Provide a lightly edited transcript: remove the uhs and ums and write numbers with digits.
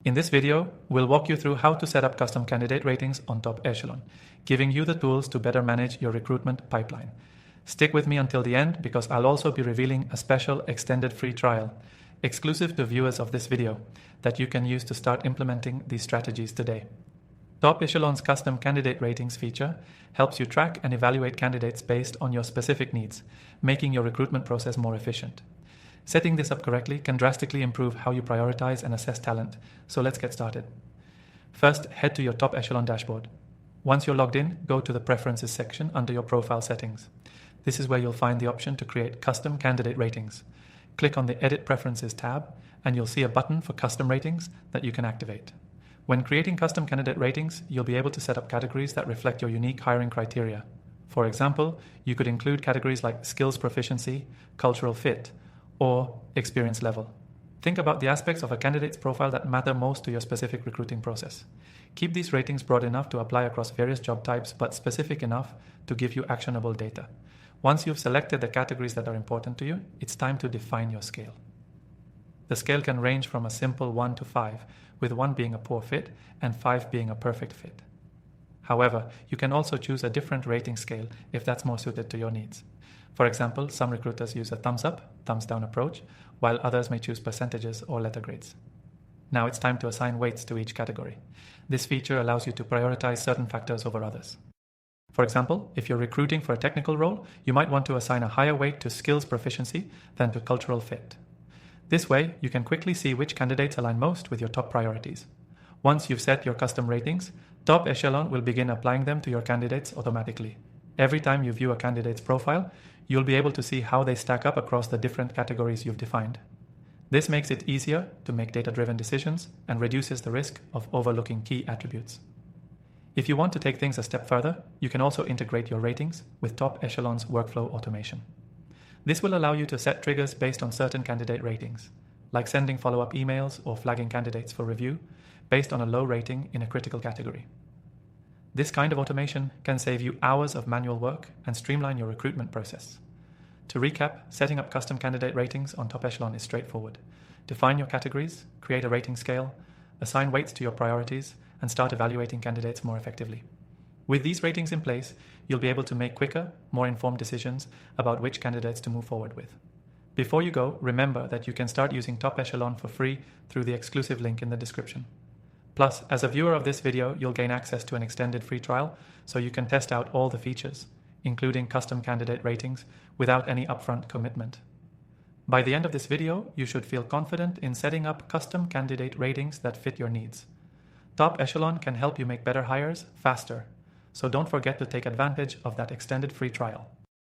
In this video, we'll walk you through how to set up custom candidate ratings on Top Echelon, giving you the tools to better manage your recruitment pipeline. Stick with me until the end because I'll also be revealing a special extended free trial, exclusive to viewers of this video, that you can use to start implementing these strategies today. Top Echelon's custom candidate ratings feature helps you track and evaluate candidates based on your specific needs, making your recruitment process more efficient. Setting this up correctly can drastically improve how you prioritize and assess talent, so let's get started. First, head to your Top Echelon dashboard. Once you're logged in, go to the Preferences section under your profile settings. This is where you'll find the option to create custom candidate ratings. Click on the Edit Preferences tab, and you'll see a button for custom ratings that you can activate. When creating custom candidate ratings, you'll be able to set up categories that reflect your unique hiring criteria. For example, you could include categories like skills proficiency, cultural fit, or experience level. Think about the aspects of a candidate's profile that matter most to your specific recruiting process. Keep these ratings broad enough to apply across various job types, but specific enough to give you actionable data. Once you've selected the categories that are important to you, it's time to define your scale. The scale can range from a simple 1 to 5, with 1 being a poor fit and 5 being a perfect fit. However, you can also choose a different rating scale if that's more suited to your needs. For example, some recruiters use a thumbs up, thumbs down approach, while others may choose percentages or letter grades. Now it's time to assign weights to each category. This feature allows you to prioritize certain factors over others. For example, if you're recruiting for a technical role, you might want to assign a higher weight to skills proficiency than to cultural fit. This way, you can quickly see which candidates align most with your top priorities. Once you've set your custom ratings, Top Echelon will begin applying them to your candidates automatically. Every time you view a candidate's profile, you'll be able to see how they stack up across the different categories you've defined. This makes it easier to make data-driven decisions and reduces the risk of overlooking key attributes. If you want to take things a step further, you can also integrate your ratings with Top Echelon's workflow automation. This will allow you to set triggers based on certain candidate ratings, like sending follow-up emails or flagging candidates for review based on a low rating in a critical category. This kind of automation can save you hours of manual work and streamline your recruitment process. To recap, setting up custom candidate ratings on Top Echelon is straightforward. Define your categories, create a rating scale, assign weights to your priorities, and start evaluating candidates more effectively. With these ratings in place, you'll be able to make quicker, more informed decisions about which candidates to move forward with. Before you go, remember that you can start using Top Echelon for free through the exclusive link in the description. Plus, as a viewer of this video, you'll gain access to an extended free trial so you can test out all the features, including custom candidate ratings, without any upfront commitment. By the end of this video, you should feel confident in setting up custom candidate ratings that fit your needs. Top Echelon can help you make better hires faster, so don't forget to take advantage of that extended free trial.